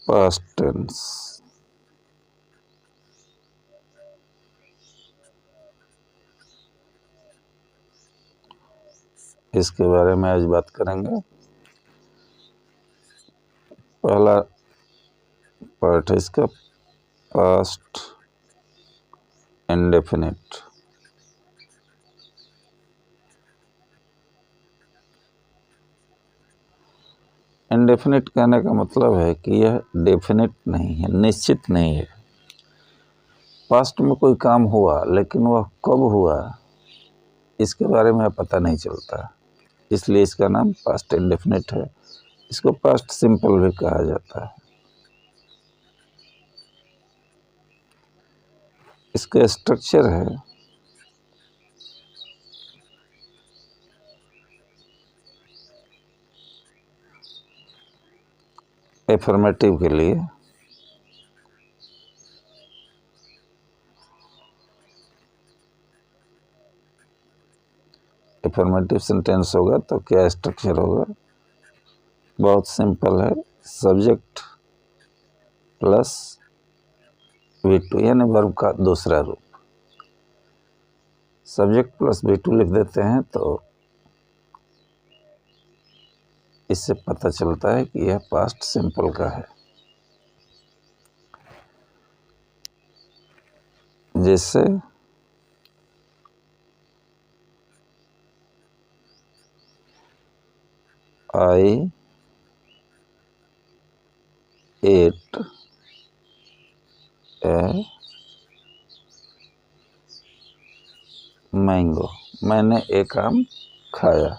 Past tense. इसके बारे में आज बात करेंगे। पहला पार्ट है इसका पास्ट इंडेफिनिट। इंडेफिनिट कहने का मतलब है कि यह डेफिनिट नहीं है, निश्चित नहीं है। पास्ट में कोई काम हुआ लेकिन वह कब हुआ इसके बारे में पता नहीं चलता, इसलिए इसका नाम पास्ट इंडेफिनिट है। इसको पास्ट सिंपल भी कहा जाता है। इसका स्ट्रक्चर है एफर्मेटिव के लिए एफर्मेटिव सेंटेंस होगा तो क्या स्ट्रक्चर होगा? बहुत सिंपल है, सब्जेक्ट प्लस V2 यानी वर्ब का दूसरा रूप। सब्जेक्ट प्लस V2 लिख देते हैं तो इससे पता चलता है कि यह पास्ट सिंपल का है। जैसे I ate a मैंगो, मैंने एक आम खाया।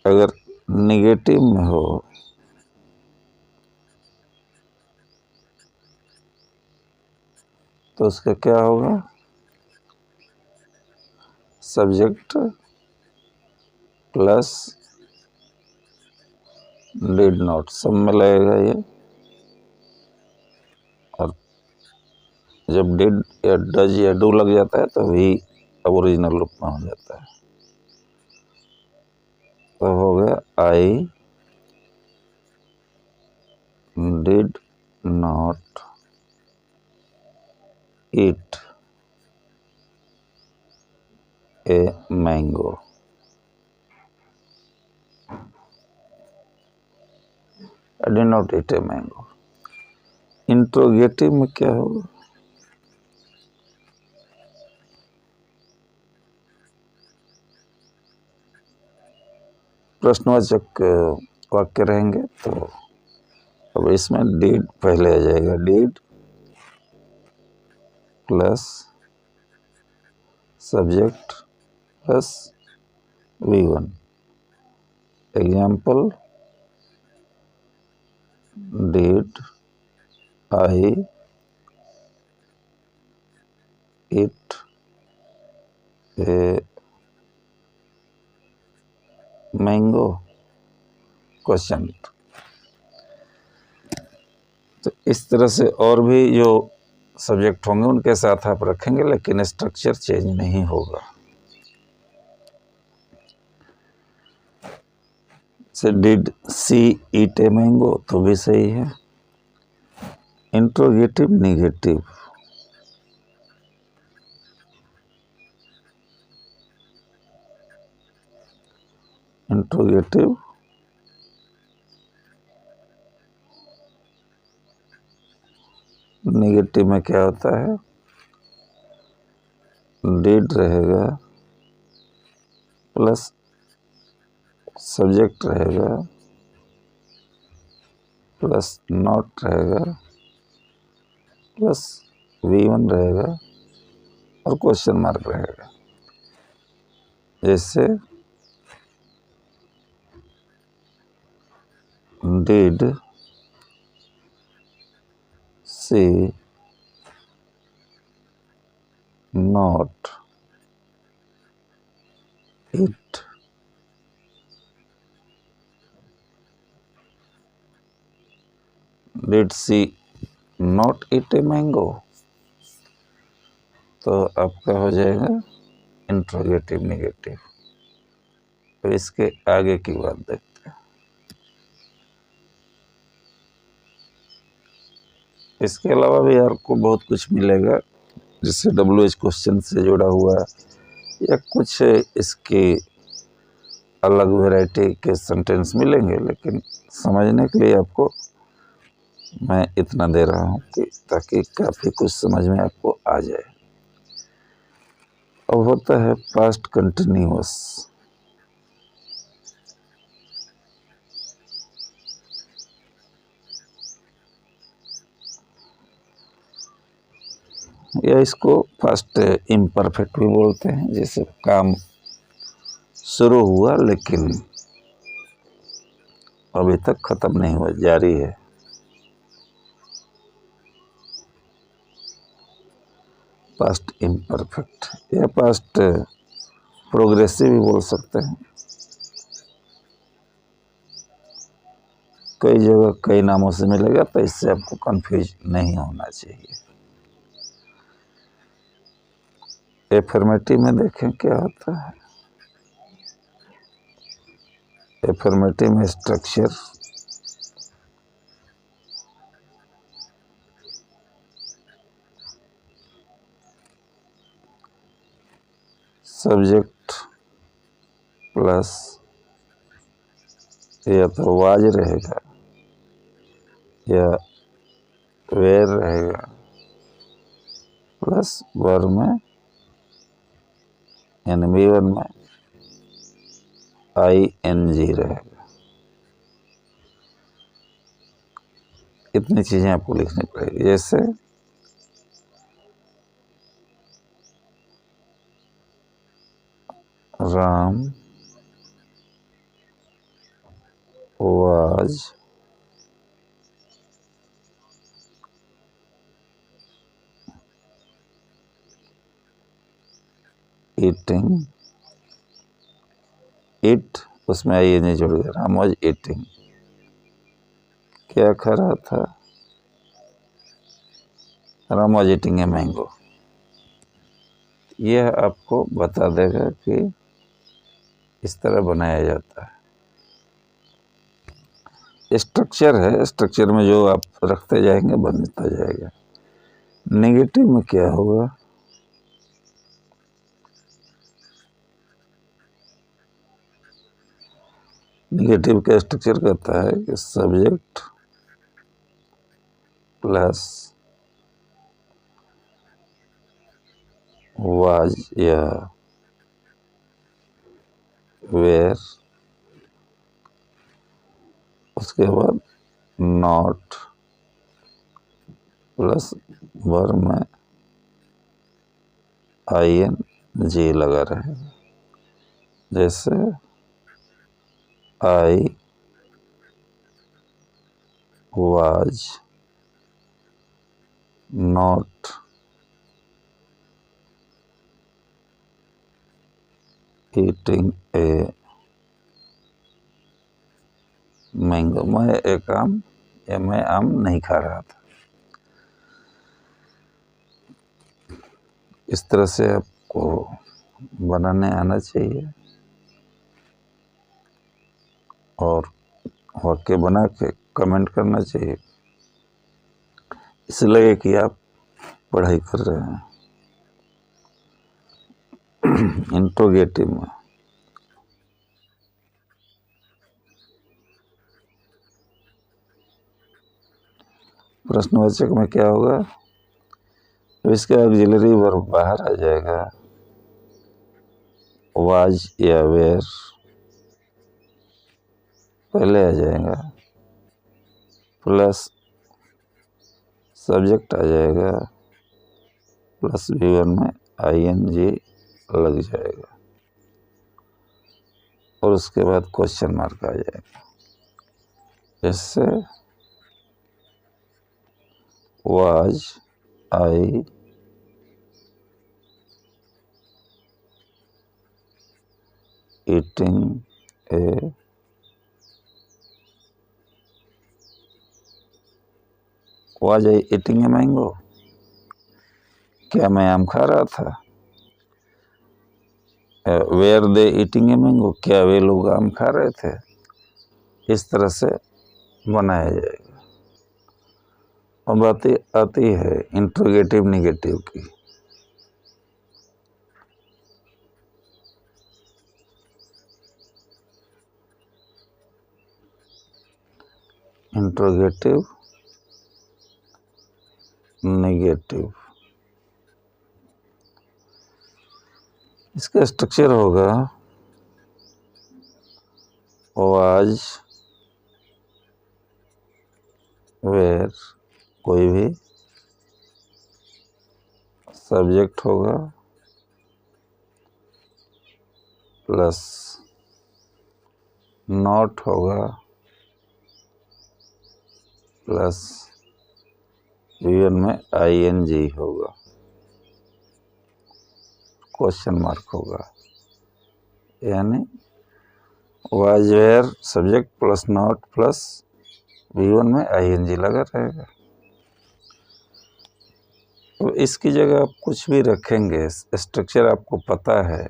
अगर निगेटिव में हो तो उसका क्या होगा? सब्जेक्ट प्लस डिड नॉट, सब में लगेगा ये, और जब डिड या डज या डू लग जाता है तो भी ओरिजिनल रूप में हो जाता है। तो हो गया I did not eat a mango. I did not eat a mango. Interrogative में क्या होगा? प्रश्नवाचक वाक्य रहेंगे तो अब इसमें डिड पहले आ जाएगा। Did plus subject plus V1। Example, did I eat a mango? Question. तो इस तरह से और भी जो सब्जेक्ट होंगे उनके साथ आप रखेंगे, लेकिन स्ट्रक्चर चेंज नहीं होगा। से did C eat a mango तो भी सही है। इंट्रोगेटिव निगेटिव, इंट्रोगेटिव निगेटिव में क्या होता है? डिड रहेगा प्लस सब्जेक्ट रहेगा प्लस नॉट रहेगा प्लस V1 रहेगा और क्वेश्चन मार्क रहेगा। जैसे did she not eat did she not eat a mango, तो आपका हो जाएगा इंट्रोगेटिव निगेटिव। तो इसके आगे की बात देखते हैं। इसके अलावा भी आपको बहुत कुछ मिलेगा, जिससे WH क्वेश्चन से जुड़ा हुआ या कुछ इसके अलग वैरायटी के सेंटेंस मिलेंगे, लेकिन समझने के लिए आपको मैं इतना दे रहा हूँ कि ताकि काफ़ी कुछ समझ में आपको आ जाए। अब होता है पास्ट कंटिन्यूअस। या इसको पास्ट इम्परफेक्ट भी बोलते हैं, जैसे काम शुरू हुआ लेकिन अभी तक ख़त्म नहीं हुआ, जारी है। पास्ट इम्परफेक्ट या पास्ट प्रोग्रेसिव भी बोल सकते हैं। कई जगह कई नामों से मिलेगा, तो इससे आपको कंफ्यूज नहीं होना चाहिए। एफर्मेटिव में देखें क्या होता है। एफर्मेटिव में स्ट्रक्चर सब्जेक्ट प्लस या तो वाज रहेगा या वेर रहेगा प्लस वर्ब में यानी V1 में ING रहेगा। इतनी चीज़ें आपको लिखनी पड़ेगी, जैसे राम was eating it, उसमें ING जुड़ गया, राम was eating, क्या खा रहा था, Ram was eating a mango. यह आपको बता देगा कि इस तरह बनाया जाता है। स्ट्रक्चर है, स्ट्रक्चर में जो आप रखते जाएंगे बनता जाएगा। नेगेटिव में क्या होगा, नेगेटिव का स्ट्रक्चर कहता है कि सब्जेक्ट प्लस वाज या वेयर, उसके बाद नॉट प्लस वर्ब में ING लगा रहेगा, जैसे I was not eating a mango, मैं एक आम या मैं आम नहीं खा रहा था। इस तरह से आपको बनाने आना चाहिए और वाक्य बना के कमेंट करना चाहिए, इससे लगे कि आप पढ़ाई कर रहे हैं। इंट्रोगेटिव में प्रश्नवाचक में क्या होगा, तो इसका ऑक्सिलरी वर्ब बाहर आ जाएगा, वाज या वेयर पहले आ जाएगा, प्लस सब्जेक्ट आ जाएगा, प्लस V1 में ING लग जाएगा और उसके बाद क्वेश्चन मार्क आ जाएगा, जैसे was I eating a was I eating a mango, क्या मैं आम खा रहा था। Were they eating a mango, क्या वे लोग आम खा रहे थे। इस तरह से बनाया जाएगा अब आती है इंट्रोगेटिव निगेटिव की। इंट्रोगेटिव निगेटिव, इसका स्ट्रक्चर होगा वाज वेयर, कोई भी सब्जेक्ट होगा प्लस नॉट होगा प्लस वीएन में आईएनजी होगा, क्वेश्चन मार्क होगा, यानी was were subject plus not plus V1 में आईएनजी लगा रहेगा। तो इसकी जगह आप कुछ भी रखेंगे, स्ट्रक्चर आपको पता है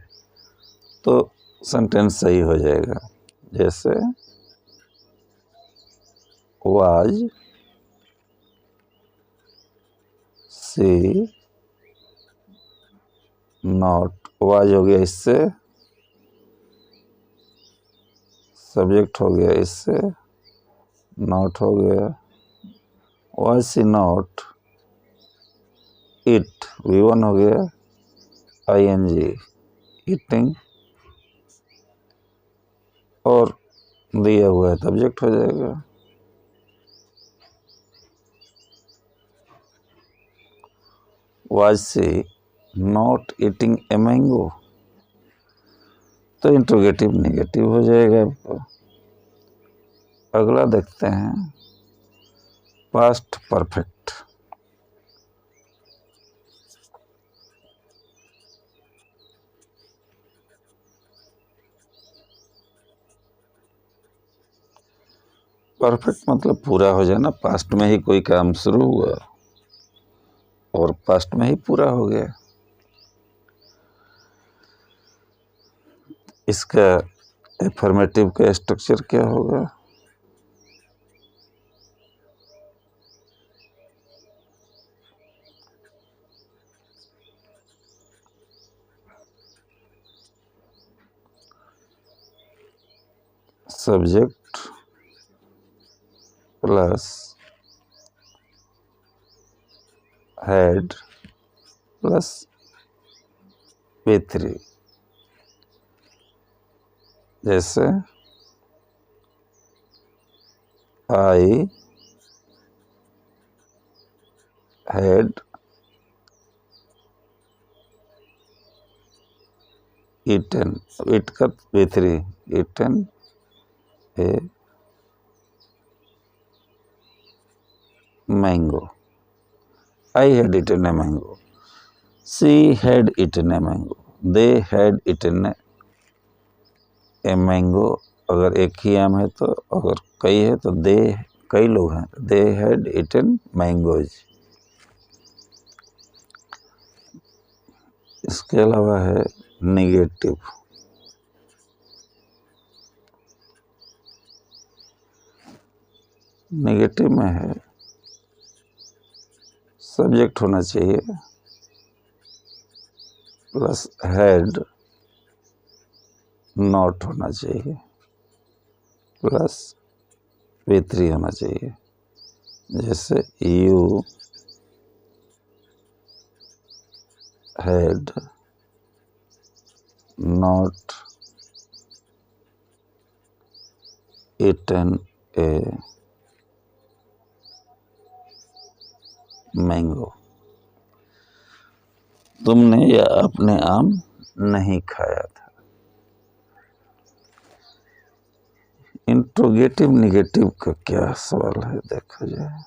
तो सेंटेंस सही हो जाएगा। जैसे वाज सी नॉट, वाज हो गया इससे, सब्जेक्ट हो गया इससे, नॉट हो गया, was she not it, V1 हो गया, आईएनजी ईटिंग, और दिया हुआ है सब्जेक्ट हो जाएगा। Was she not eating a mango, तो इंट्रोगेटिव निगेटिव हो जाएगा आपको। अगला देखते हैं पास्ट परफेक्ट। परफेक्ट मतलब पूरा हो जाना, पास्ट में ही कोई काम शुरू हुआ और पास्ट में ही पूरा हो गया। इसका एफर्मेटिव का स्ट्रक्चर क्या होगा? Subject plus head plus P3, जैसे आई हैड ईटन, इट का P3, eaten a mango, I had eaten a mango, she had eaten a mango, they had eaten a mango। अगर एक ही आम है तो, अगर कई है तो दे, कई लोग हैं, they had eaten mangoes। इसके अलावा है निगेटिव। निगेटिव में है सब्जेक्ट होना चाहिए प्लस हेड नॉट होना चाहिए प्लस P3 होना चाहिए। जैसे you had not eaten a mango, तुमने या अपने आम नहीं खाया था। इंट्रोगेटिव निगेटिव का क्या सवाल है देखा जाए।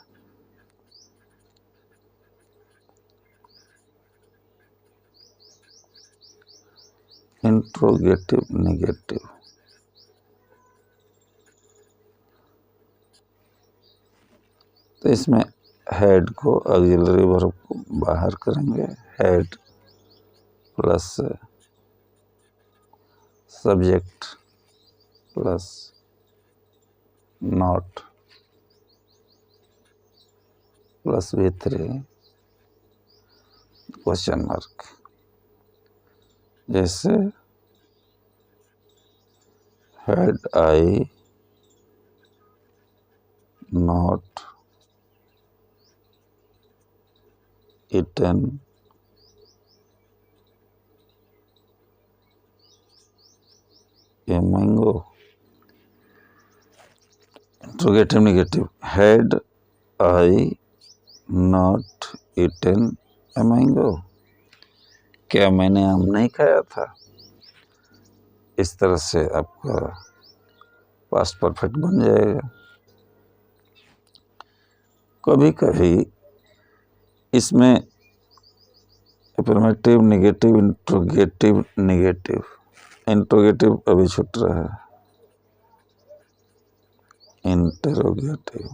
इंट्रोगेटिव निगेटिव, तो इसमें हेड को ऑक्सिलरी वर्ब को बाहर करेंगे, head plus subject plus not plus V3 question mark. जैसे had I not eaten a mango, interrogative negative, had I not eaten a mango, क्या मैंने आम नहीं खाया था। इस तरह से आपका पास्ट परफेक्ट बन जाएगा। कभी कभी इसमें affirmative negative interrogative negative, interrogative अभी छूट रहा है, इंटरोगेटिव,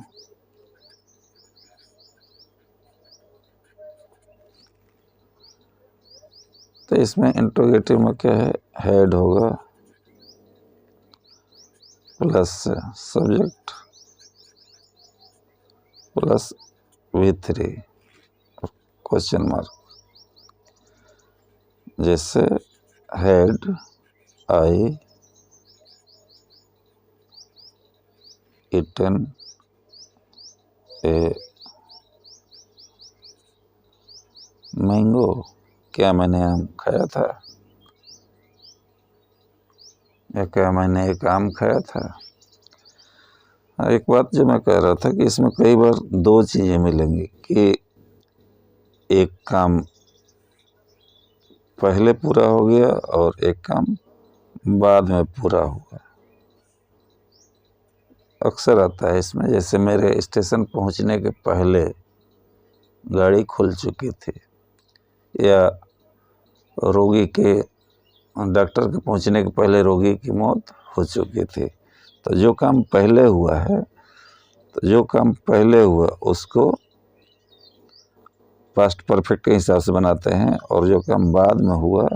तो इसमें इंट्रोगेटिव में क्या है, हेड होगा plus subject plus V3 question mark. जैसे had I eaten a mango, क्या मैंने आम खाया था, या क्या मैंने एक आम खाया था। एक बात जो मैं कह रहा था कि इसमें कई बार दो चीज़ें मिलेंगी कि एक काम पहले पूरा हो गया और एक काम बाद में पूरा हुआ। अक्सर आता है इसमें, जैसे मेरे स्टेशन पहुंचने के पहले गाड़ी खुल चुकी थी, या रोगी के डॉक्टर के पहुंचने के पहले रोगी की मौत हो चुकी थी। तो जो काम पहले हुआ है, तो जो काम पहले हुआ उसको पास्ट परफेक्ट के हिसाब से बनाते हैं, और जो काम बाद में हुआ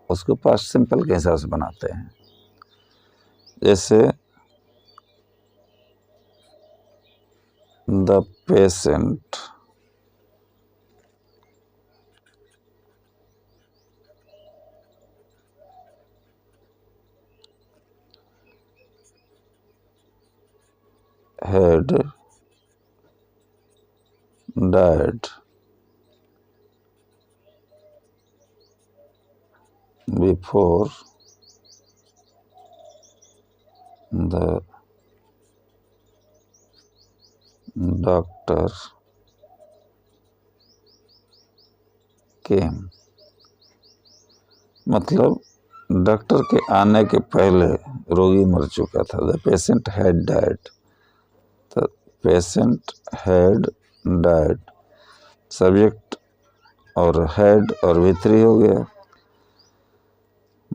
उसको पास्ट सिंपल के हिसाब से बनाते हैं। जैसे the patient had died before the doctor came, मतलब डॉक्टर के आने के पहले रोगी मर चुका था। द पेशेंट हैड डाइड, तो पेशेंट हैड डाइड, सब्जेक्ट और हैड और V3 हो गया।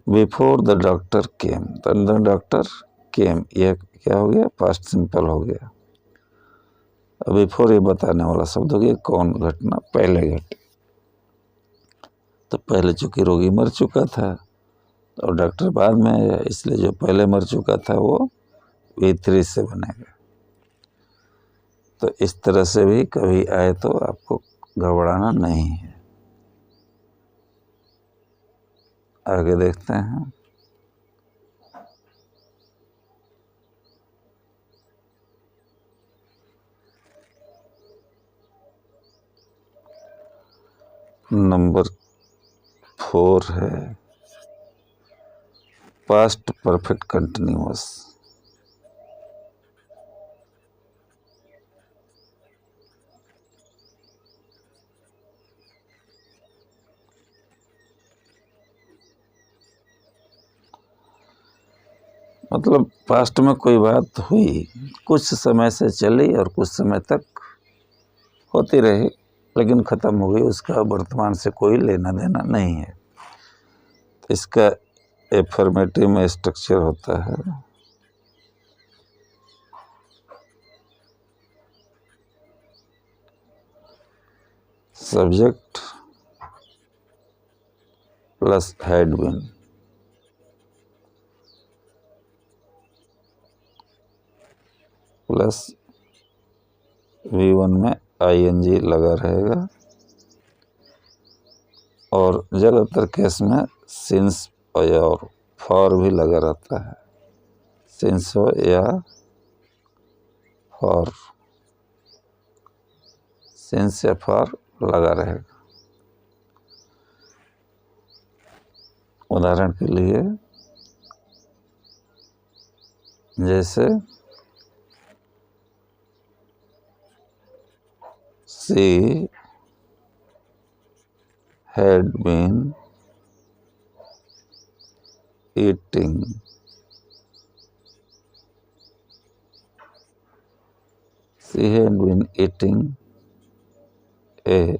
बिफोर द डॉक्टर केम, तो द डॉक्टर केम, यह क्या हो गया, पास्ट सिंपल हो गया। बिफोर ये बताने वाला शब्द हो गया कौन घटना पहले घटी, तो पहले चूंकि रोगी मर चुका था और डॉक्टर बाद में आया, इसलिए जो पहले मर चुका था वो V3 से बनेगा। तो इस तरह से भी कभी आए तो आपको घबराना नहीं है। आगे देखते हैं। नंबर 4 है पास्ट परफेक्ट कंटिन्यूअस। मतलब पास्ट में कोई बात हुई, कुछ समय से चली और कुछ समय तक होती रही, लेकिन ख़त्म हो गई, उसका वर्तमान से कोई लेना देना नहीं है। इसका एफर्मेटिव में स्ट्रक्चर होता है subject plus had been, plus V1 में ING लगा रहेगा, और ज़्यादातर केस में सिंस और फॉर भी लगा रहता है, सिंस हो या फॉर, सिंस या फॉर लगा रहेगा। उदाहरण के लिए जैसे she had been eating a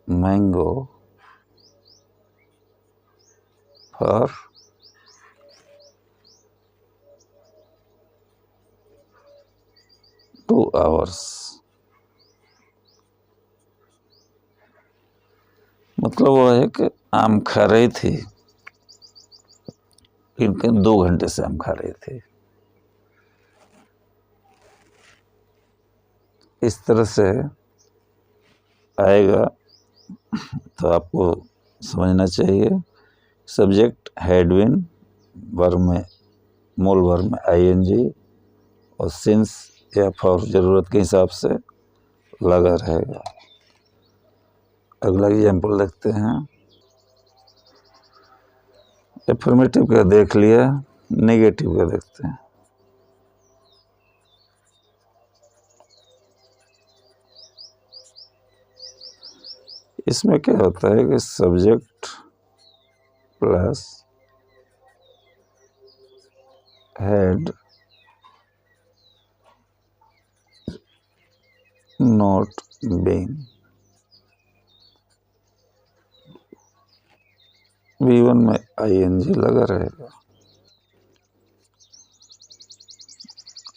mango for 2 hours। मतलब वो है कि आम खा रही थी, फिर 2 घंटे से आम खा रही थी। इस तरह से आएगा तो आपको समझना चाहिए। सब्जेक्ट हैड बीन, वर्ब में, मूल वर्ब में ING, और सिंस या फॉर ज़रूरत के हिसाब से लगा रहेगा। अगला एग्जाम्पल देखते हैं। एफर्मेटिव का देख लिया, नेगेटिव का देखते हैं। इसमें क्या होता है कि subject plus had not been, V1 में ING लगा रहेगा।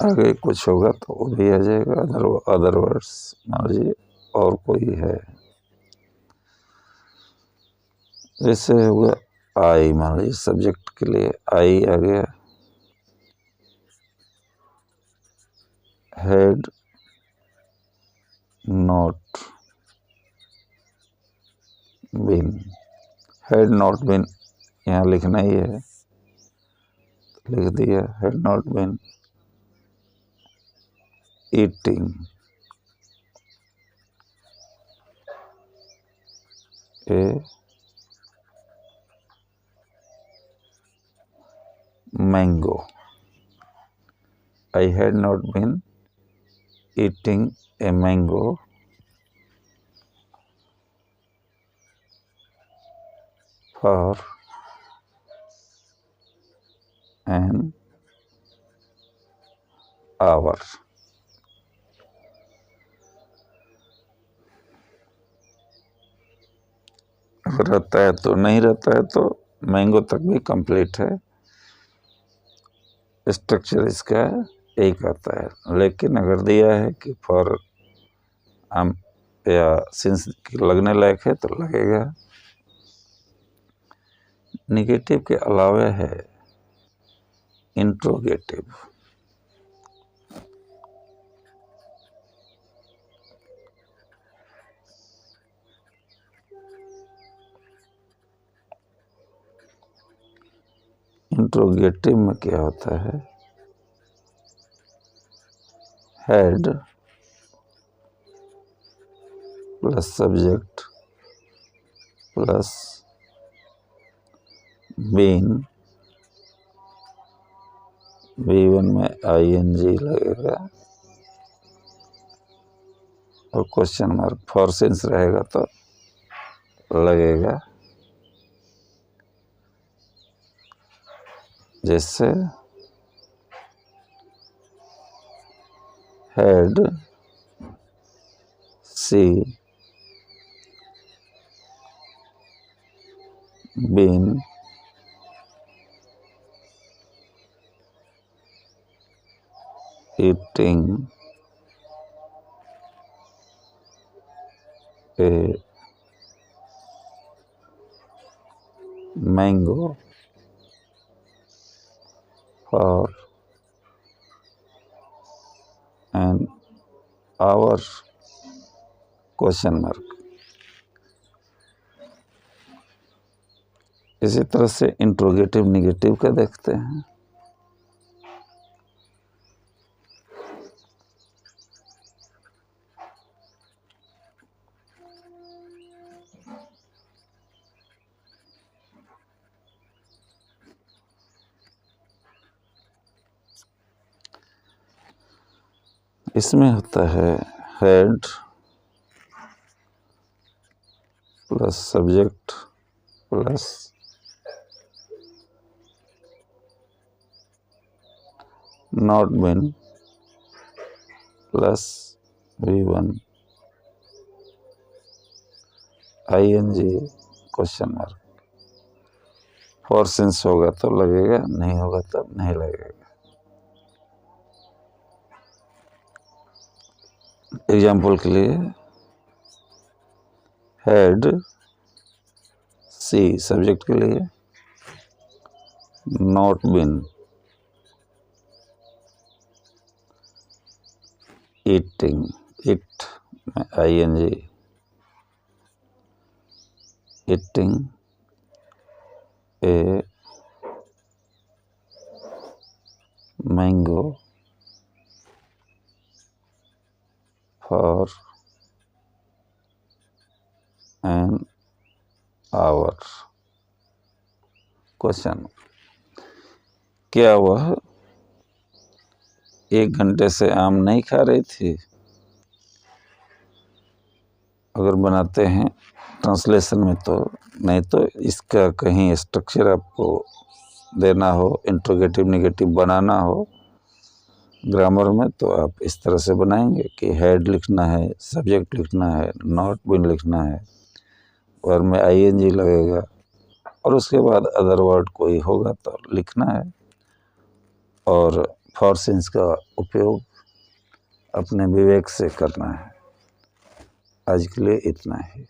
आगे कुछ होगा तो वो भी आ जाएगा। अदर वर्ड्स मान लीजिए और कोई है, जैसे हुआ आई, मान लीजिए सब्जेक्ट के लिए आई आ गया, had not been, had not been यहाँ लिखना ही है, लिख दिया had not been eating a mango। I had not been eating a mango for an hour। अगर रहता है तो, नहीं रहता है तो मैंगो तक भी कंप्लीट है। स्ट्रक्चर इसका एक आता है। लेकिन अगर दिया है कि फॉर आम या सिंस लगने लायक है तो लगेगा। निगेटिव के अलावा है इंट्रोगेटिव। इंट्रोगेटिव में क्या होता है, had plus subject plus been, V1 में ING लगेगा और क्वेश्चन मार्क, फॉर सिंस रहेगा तो लगेगा। जैसे had she been eating a mango for hour question mark. इसी तरह से इंट्रोगेटिव निगेटिव का देखते हैं। इसमें होता है had plus subject plus not been plus V1 ING question mark. For since होगा तो लगेगा, नहीं होगा तो नहीं लगेगा। एग्जाम्पल के लिए हेड सी सब्जेक्ट के लिए, not been eating, eat ING eating a mango for an hour question. क्या वह 1 घंटे से आम नहीं खा रही थी? अगर बनाते हैं ट्रांसलेशन में तो, नहीं तो इसका कहीं स्ट्रक्चर आपको देना हो, इंट्रोगेटिव निगेटिव बनाना हो ग्रामर में, तो आप इस तरह से बनाएंगे कि हेड लिखना है, सब्जेक्ट लिखना है, नॉट बीन लिखना है, और में ING लगेगा, और उसके बाद अदर वर्ड कोई होगा तो लिखना है, और फॉर सिंस का उपयोग अपने विवेक से करना है। आज के लिए इतना ही।